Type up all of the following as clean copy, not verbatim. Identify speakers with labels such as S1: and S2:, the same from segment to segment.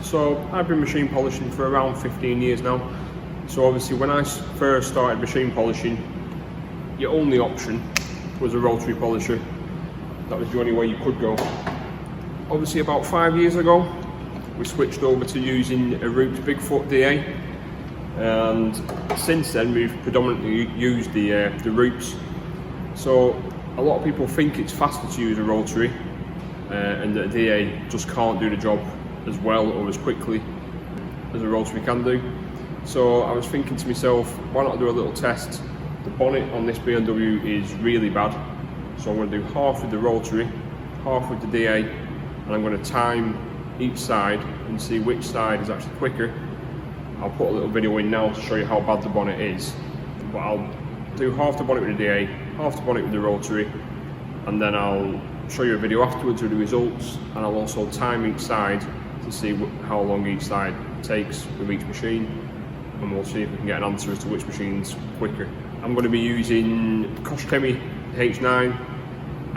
S1: So I've been machine polishing for around 15 years now. So obviously when I first started machine polishing, your only option was a rotary polisher. That was the only way you could go. Obviously about 5 years ago, we switched over to using a rupes Bigfoot DA. And since then we've predominantly used the rupes. So a lot of people think it's faster to use a rotary and that a DA just can't do the job as well or as quickly as a rotary can do. So I was thinking to myself, why not do a little test? The bonnet on this BMW is really bad, so I'm going to do half with the rotary, half with the DA, and I'm going to time each side and see which side is actually quicker. I'll put a little video in now to show you how bad the bonnet is, but I'll do half the bonnet with the DA, half the bonnet with the rotary, and then I'll show you a video afterwards with the results, and I'll also time each side to see how long each side takes with each machine, and we'll see if we can get an answer as to which machine's quicker. I'm going to be using koch chemie H9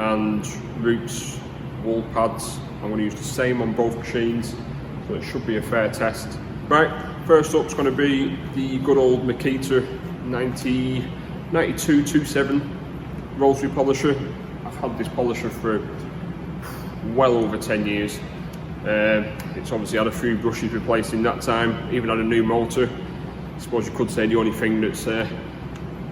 S1: and rupes wool pads. I'm going to use the same on both machines, so it should be a fair test. Right, first up is going to be the good old Makita 9227 rotary polisher. I've had this polisher for well over 10 years. It's obviously had a few brushes replaced in that time, even had a new motor. I suppose you could say the only thing that's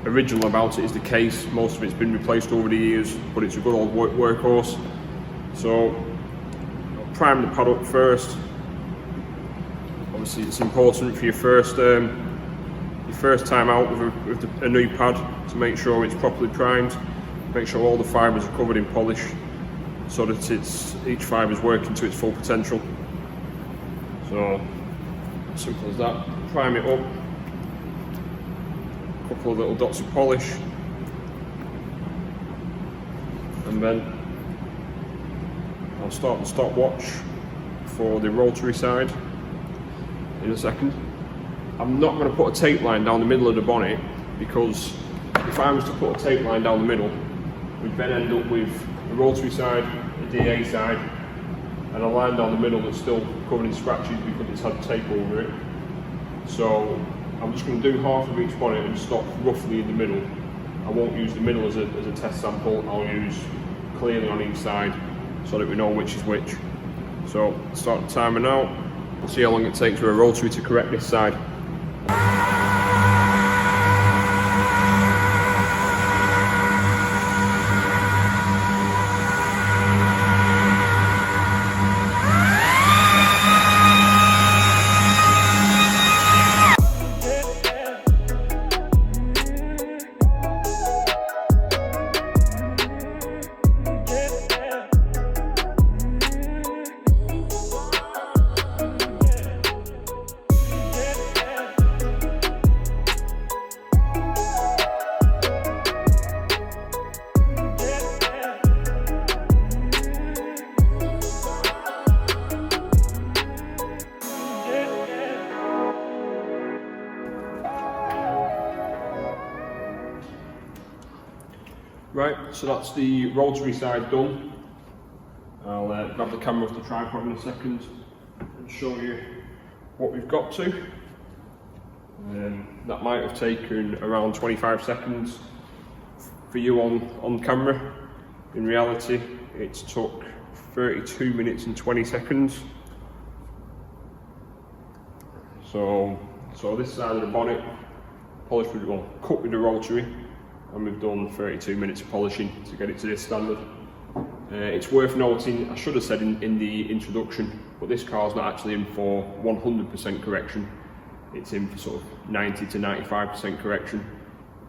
S1: original about it is the case. Most of it's been replaced over the years, but it's a good old workhorse. So I'll prime the pad up first. Obviously it's important for your first time out with a new pad to make sure it's properly primed, make sure all the fibres are covered in polish so that each fibre is working to its full potential. So simple as that. Prime it up, a couple of little dots of polish, and then I'll start the stopwatch for the rotary side in a second. I'm not going to put a tape line down the middle of the bonnet, because if I was to put a tape line down the middle, we'd then end up with the rotary side, the DA side, and a line down the middle that's still covered in scratches because it's had tape over it. So I'm just going to do half of each bonnet and stop roughly in the middle. I won't use the middle as a test sample. I'll use clearly on each side so that we know which is which. So start the timer now. We'll see how long it takes for a rotary to correct this side. Right, so that's the rotary side done. I'll grab the camera off the tripod in a second and show you what we've got to. That might have taken around 25 seconds for you on camera. In reality, it's took 32 minutes and 20 seconds. So this side of the bonnet, polished with, well, cut with the rotary, and we've done 32 minutes of polishing to get it to this standard. It's worth noting, I should have said in the introduction, but this car's not actually in for 100% correction. It's in for sort of 90 to 95% correction.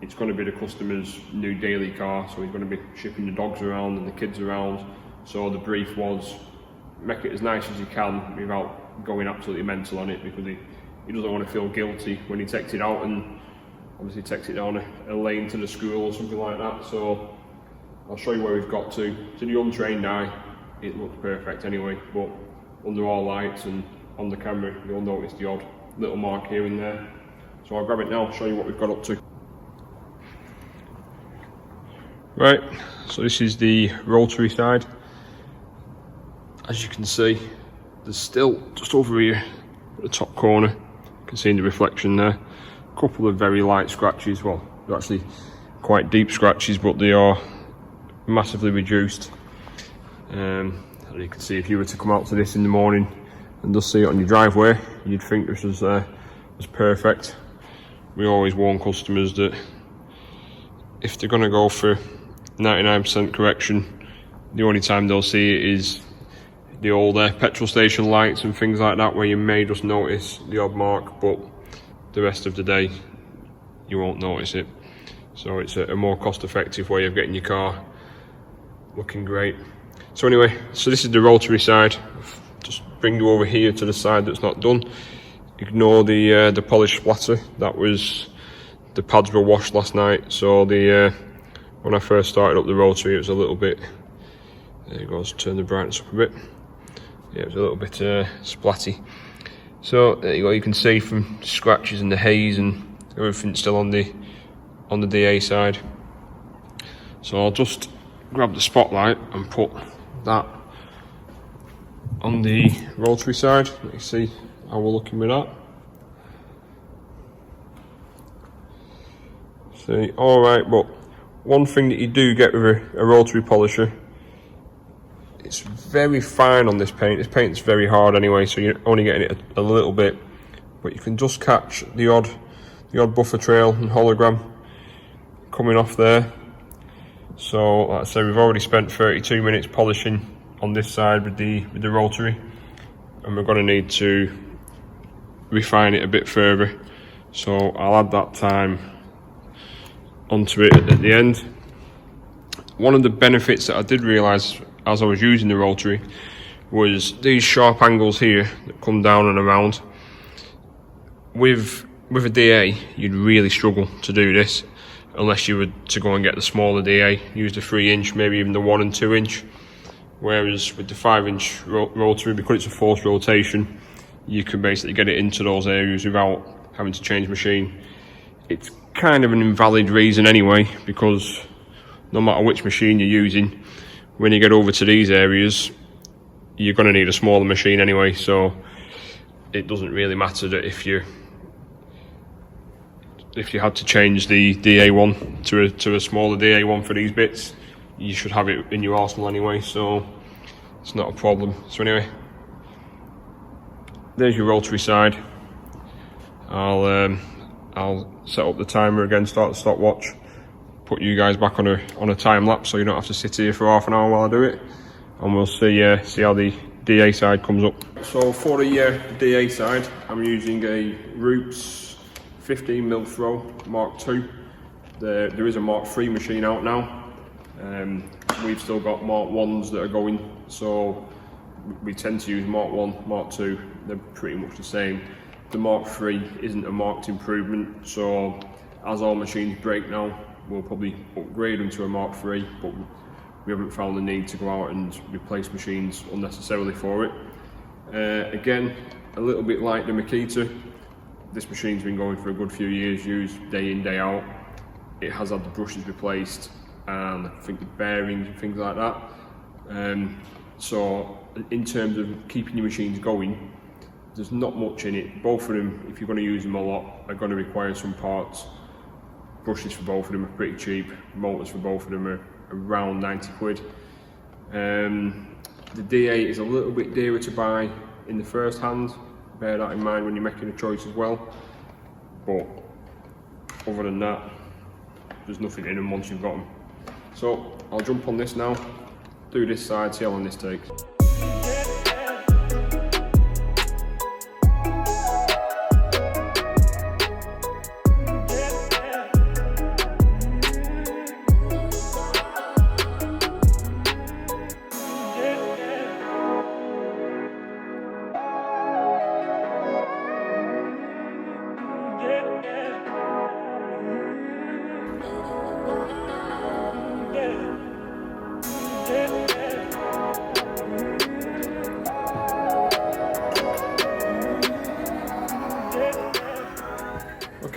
S1: It's going to be the customer's new daily car, so he's going to be shipping the dogs around and the kids around. So the brief was, make it as nice as you can without going absolutely mental on it, because he doesn't want to feel guilty when he takes it out and obviously takes it down a lane to the school or something like that. So I'll show you where we've got to. To the untrained eye, it looks perfect anyway, but under our lights and on the camera, you'll notice the odd little mark here and there. So I'll grab it now, show you what we've got up to. Right, so this is the rotary side. As you can see, there's still, just over here at the top corner, you can see in the reflection there, a couple of very light scratches. Well, they're actually quite deep scratches, but they are massively reduced. And you can see, if you were to come out to this in the morning and just see it on your driveway, you'd think this was perfect. We always warn customers that if they're going to go for 99% correction, the only time they'll see it is the old petrol station lights and things like that, where you may just notice the odd mark, but the rest of the day you won't notice it. So it's a more cost-effective way of getting your car looking great. So anyway, so this is the rotary side. Just bring you over here to the side that's not done. Ignore the polish splatter. That was, the pads were washed last night, so when I first started up the rotary, it was a little bit, there it goes, turn the brightness up a bit. Yeah, it was a little bit splatty. So there you go, you can see from scratches and the haze and everything still on the DA side. So I'll just grab the spotlight and put that on the rotary side. Let me see how we're looking with that. See, alright, but one thing that you do get with a rotary polisher, it's very fine on this paint. This paint's very hard anyway, so you're only getting it a little bit, but you can just catch the odd buffer trail and hologram coming off there. So like I said, we've already spent 32 minutes polishing on this side with the rotary, and we're going to need to refine it a bit further. So I'll add that time onto it at the end. One of the benefits that I did realise as I was using the rotary was these sharp angles here that come down and around. With a DA, you'd really struggle to do this unless you were to go and get the smaller DA, use the 3-inch, maybe even the 1 and 2 inch. Whereas with the 5-inch rotary, because it's a forced rotation, you can basically get it into those areas without having to change machine. It's kind of an invalid reason anyway, because no matter which machine you're using, when you get over to these areas, you're going to need a smaller machine anyway, so it doesn't really matter that if you had to change the DA1 to a smaller DA1 for these bits, you should have it in your arsenal anyway, so it's not a problem. So anyway, there's your rotary side. I'll set up the timer again, start the stopwatch, put you guys back on a time lapse so you don't have to sit here for half an hour while I do it, and we'll see how the DA side comes up. So for the DA side, I'm using a Rupes 15mm throw Mark II. There is a Mark III machine out now. We've still got Mark 1s that are going, so we tend to use Mark 1, Mark 2, they're pretty much the same. The Mark III isn't a marked improvement, so as all machines break now, we'll probably upgrade them to a Mark III, but we haven't found the need to go out and replace machines unnecessarily for it. Again, a little bit like the Makita, this machine's been going for a good few years, used day in, day out. It has had the brushes replaced, and I think the bearings and things like that. So in terms of keeping your machines going, there's not much in it. Both of them, if you're going to use them a lot, are going to require some parts. Brushes for both of them are pretty cheap. Motors for both of them are around 90 quid. The DA is a little bit dearer to buy in the first hand. Bear that in mind when you're making a choice as well. But other than that, there's nothing in them once you've got them. So I'll jump on this now, do this side, see how long this takes.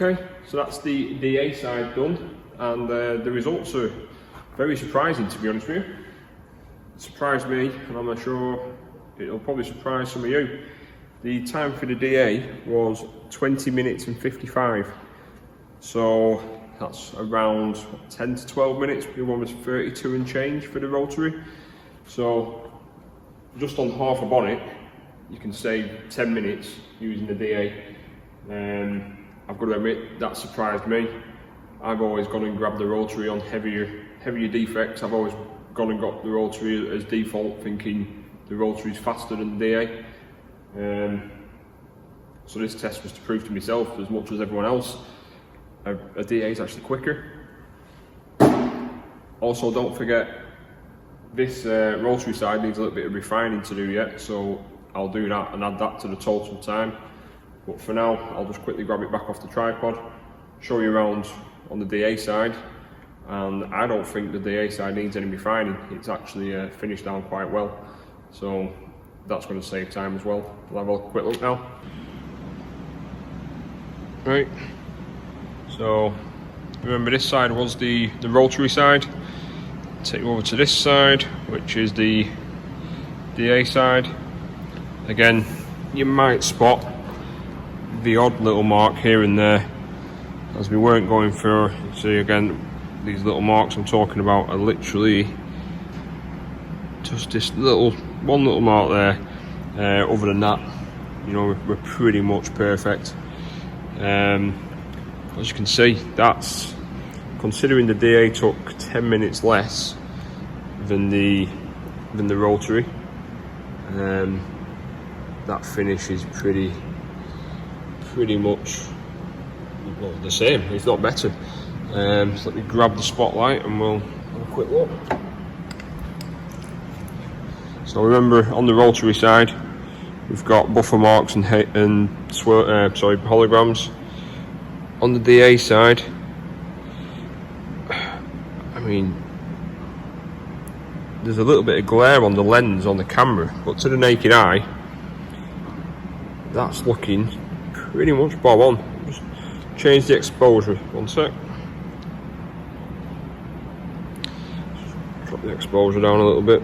S1: Okay, so that's the DA side done, and the results are very surprising, to be honest with you. It surprised me, and I'm not sure it'll probably surprise some of you. The time for the DA was 20 minutes and 55. So that's around 10 to 12 minutes. The one was 32 and change for the Rotary. So just on half a bonnet, you can save 10 minutes using the DA. I've got to admit, that surprised me. I've always gone and grabbed the Rotary on heavier defects. I've always gone and got the Rotary as default, thinking the Rotary's faster than the DA. So this test was to prove to myself, as much as everyone else, a DA is actually quicker. Also, don't forget, this Rotary side needs a little bit of refining to do yet, so I'll do that and add that to the total time. But for now, I'll just quickly grab it back off the tripod, show you around on the DA side, and I don't think the DA side needs any refining. It's actually finished down quite well, so that's going to save time as well. We'll have a quick look now. Right, so remember this side was the Rotary side. Take you over to this side, which is the DA side. Again, you might spot the odd little mark here and there, as we weren't going through. See, again, these little marks I'm talking about are literally just this one little mark there. Other than that, you know, we're pretty much perfect. As you can see, that's considering the DA took 10 minutes less than the Rotary. That finish is pretty much, well, the same, if not better. So let me grab the spotlight and we'll have a quick look. So remember, on the Rotary side, we've got buffer marks and holograms. On the DA side, I mean, there's a little bit of glare on the lens on the camera, but to the naked eye, that's looking pretty much bob on. Just change the exposure, one sec. Drop the exposure down a little bit.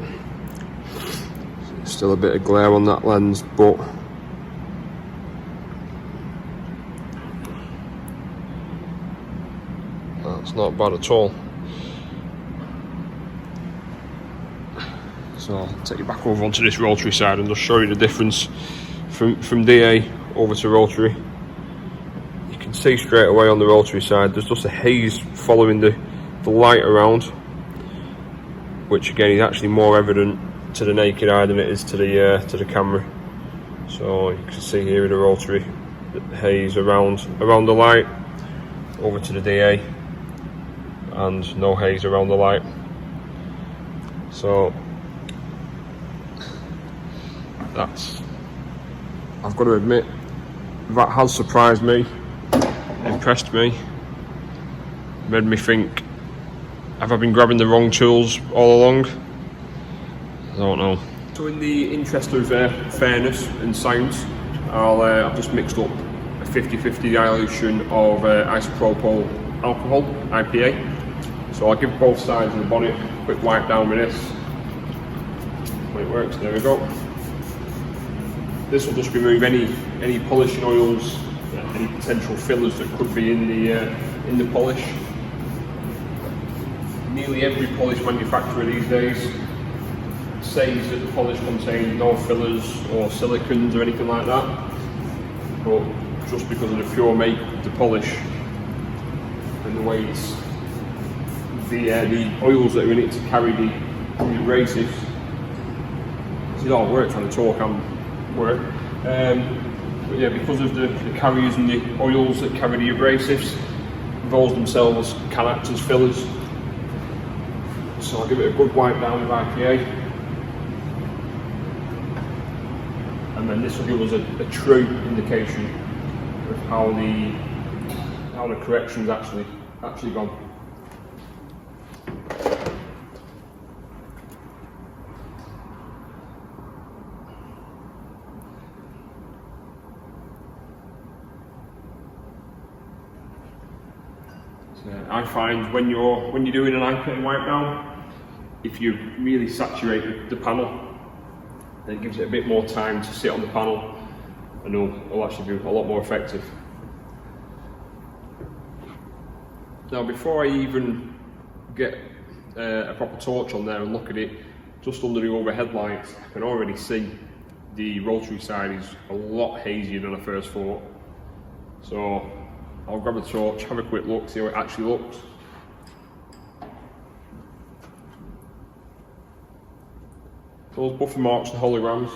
S1: Still a bit of glare on that lens, but that's not bad at all. So I'll take you back over onto this Rotary side and just show you the difference from DA over to Rotary. You can see straight away on the Rotary side there's just a haze following the light around, which again is actually more evident to the naked eye than it is to the camera. So you can see here in the Rotary the haze around the light, over to the DA, and no haze around the light. So that's, I've got to admit, that has surprised me, impressed me, made me think, have I been grabbing the wrong tools all along? I don't know. So in the interest of fairness and science, I've just mixed up a 50-50 dilution of isopropyl alcohol, IPA. So I'll give both sides of the bonnet a quick wipe down with this. When it works, there we go. This will just remove any polishing oils, any potential fillers that could be in the polish. Nearly every polish manufacturer these days says that the polish contains no fillers or silicons or anything like that, but just because of the pure make of the polish and the way it's the oils that are in it to carry the abrasives. This is all work trying to talk and work. But yeah, because of the carriers and the oils that carry the abrasives, those themselves can act as fillers. So I'll give it a good wipe down with IPA. And then this will give us a true indication of how the correction's actually gone. I find when you're doing an IPA wipe down, if you really saturate the panel, It gives it a bit more time to sit on the panel, and it'll actually be a lot more effective. Now, before I even get a proper torch on there and look at it, just under the overhead lights, I can already see the rotary side is a lot hazier than I first thought. So I'll grab a torch, have a quick look, see how it actually looks. Those buffer marks and holograms,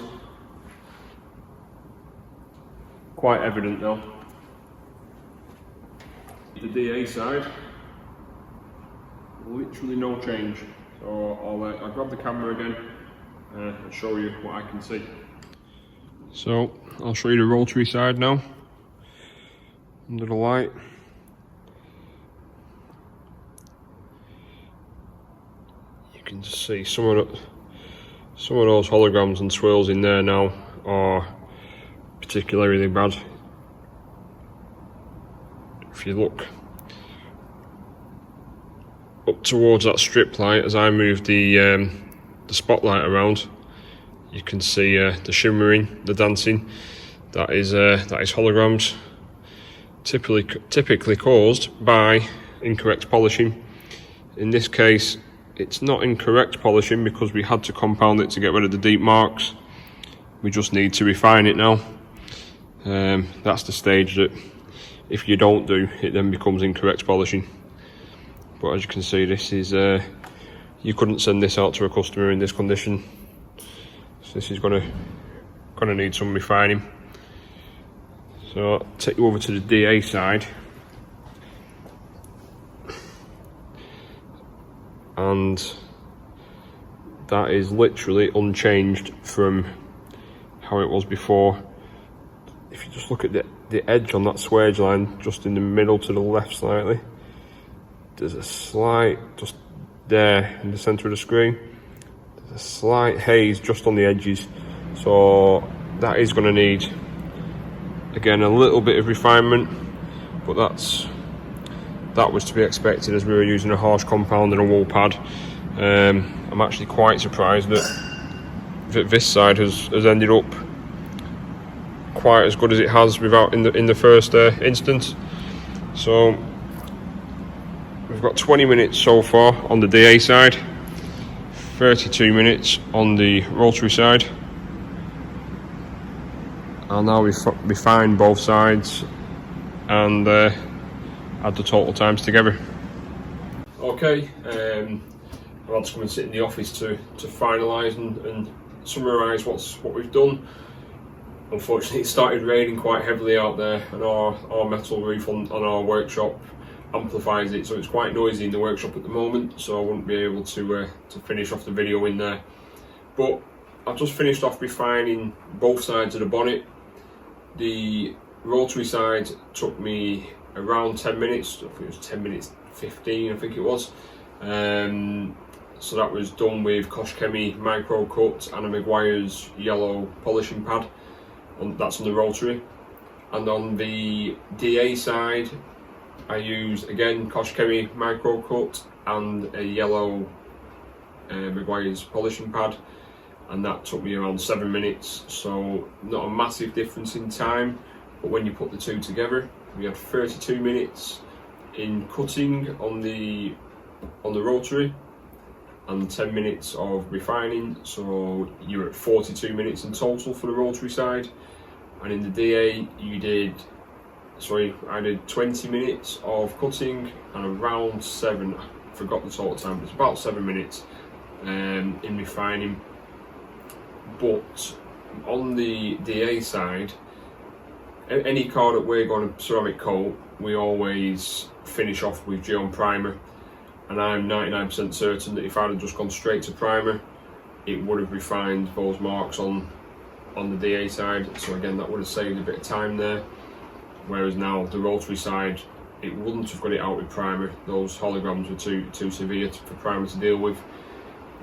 S1: quite evident now. The DA side, literally no change. So I'll grab the camera again and show you what I can see. So I'll show you the rotary side now, under the light. You can just see some of those holograms and swirls in there now are particularly bad. If you look up towards that strip light, as I move the spotlight around, you can see the shimmering, the dancing. That is holograms, typically caused by incorrect polishing. In this case, it's not incorrect polishing because we had to compound it to get rid of the deep marks. We just need to refine it now. That's the stage that if you don't do, it then becomes incorrect polishing. But as you can see, this is you couldn't send this out to a customer in this condition. So this is gonna need some refining. So I'll take you over to the DA side. And that is literally unchanged from how it was before. If you just look at the edge on that swage line, just in the middle to the left slightly, there's a slight, just there in the centre of the screen, there's a slight haze just on the edges. So that is going to need, again, a little bit of refinement, but that was to be expected as we were using a harsh compound and a wool pad. I'm actually quite surprised that this side has ended up quite as good as it has without in the first instance. So we've got 20 minutes so far on the DA side, 32 minutes on the rotary side. I'll now refine both sides and add the total times together. Okay, I'll just come and sit in the office to finalise and summarise what we've done. Unfortunately, it started raining quite heavily out there, and our metal roof on our workshop amplifies it, so it's quite noisy in the workshop at the moment, so I wouldn't be able to finish off the video in there. But I've just finished off refining both sides of the bonnet. The rotary side took me around 10 minutes, I think it was 10 minutes 15, I think it was. So that was done with Koch Chemie micro cut and a Maguire's yellow polishing pad. That's on the rotary. And on the DA side, I used again Koch Chemie micro cut and a yellow Maguire's polishing pad, and that took me around 7 minutes. So not a massive difference in time, but when you put the two together, we had 32 minutes in cutting on the rotary and 10 minutes of refining, so you're at 42 minutes in total for the rotary side. And in the DA I did 20 minutes of cutting and around 7, I forgot the total time, but it's about 7 minutes in refining. But on the DA side, any car that we're going to ceramic coat, we always finish off with geode primer, and I'm 99% certain that if I'd have just gone straight to primer, it would have refined those marks on the DA side. So again, that would have saved a bit of time there, whereas now the rotary side, it wouldn't have got it out with primer. Those holograms were too severe for primer to deal with,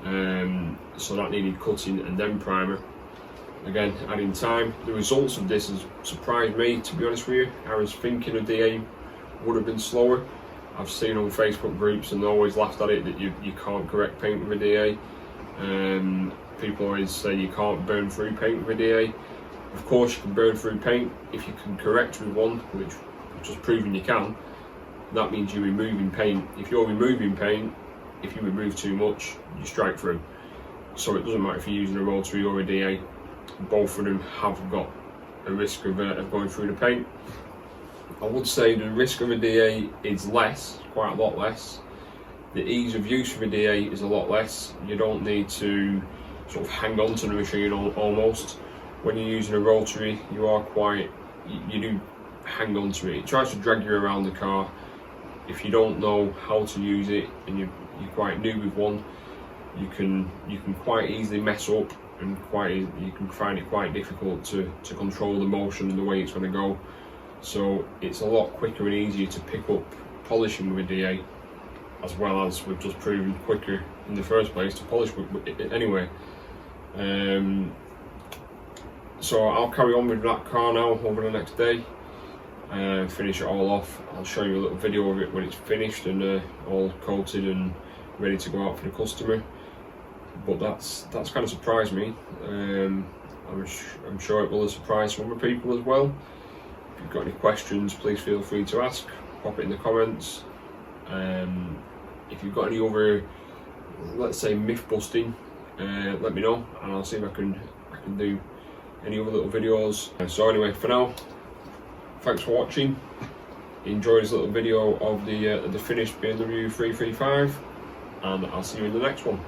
S1: so that needed cutting and then primer. Again, adding time. The results of this has surprised me, to be honest with you. I was thinking a DA would have been slower. I've seen on Facebook groups and always laughed at it that you can't correct paint with a DA. people always say you can't burn through paint with a DA. Of course you can burn through paint if you can correct with one, which is proving you can. That means you're removing paint. If you're removing paint, if you remove too much, you strike through. So it doesn't matter if you're using a rotary or a DA, both of them have got a risk of going through the paint. I would say the risk of a DA is less, quite a lot less. The ease of use of a DA is a lot less. You don't need to sort of hang on to the machine almost. When you're using a rotary, you do hang on to it. It tries to drag you around the car. If you don't know how to use it and you're quite new with one, you can quite easily mess up, and you can find it quite difficult to control the motion and the way it's going to go. So it's a lot quicker and easier to pick up polishing with a DA, as well as we've just proven quicker in the first place to polish with it anyway. So I'll carry on with that car now over the next day and finish it all off. I'll show you a little video of it when it's finished and all coated and ready to go out for the customer. But that's kind of surprised me. I'm sure it will surprise some other people as well. If you've got any questions, please feel free to ask. Pop it in the comments. If you've got any other, let's say, myth busting, let me know, and I'll see if I can do any other little videos. So anyway, for now, thanks for watching. Enjoy this little video of the finished BMW 335, and I'll see you in the next one.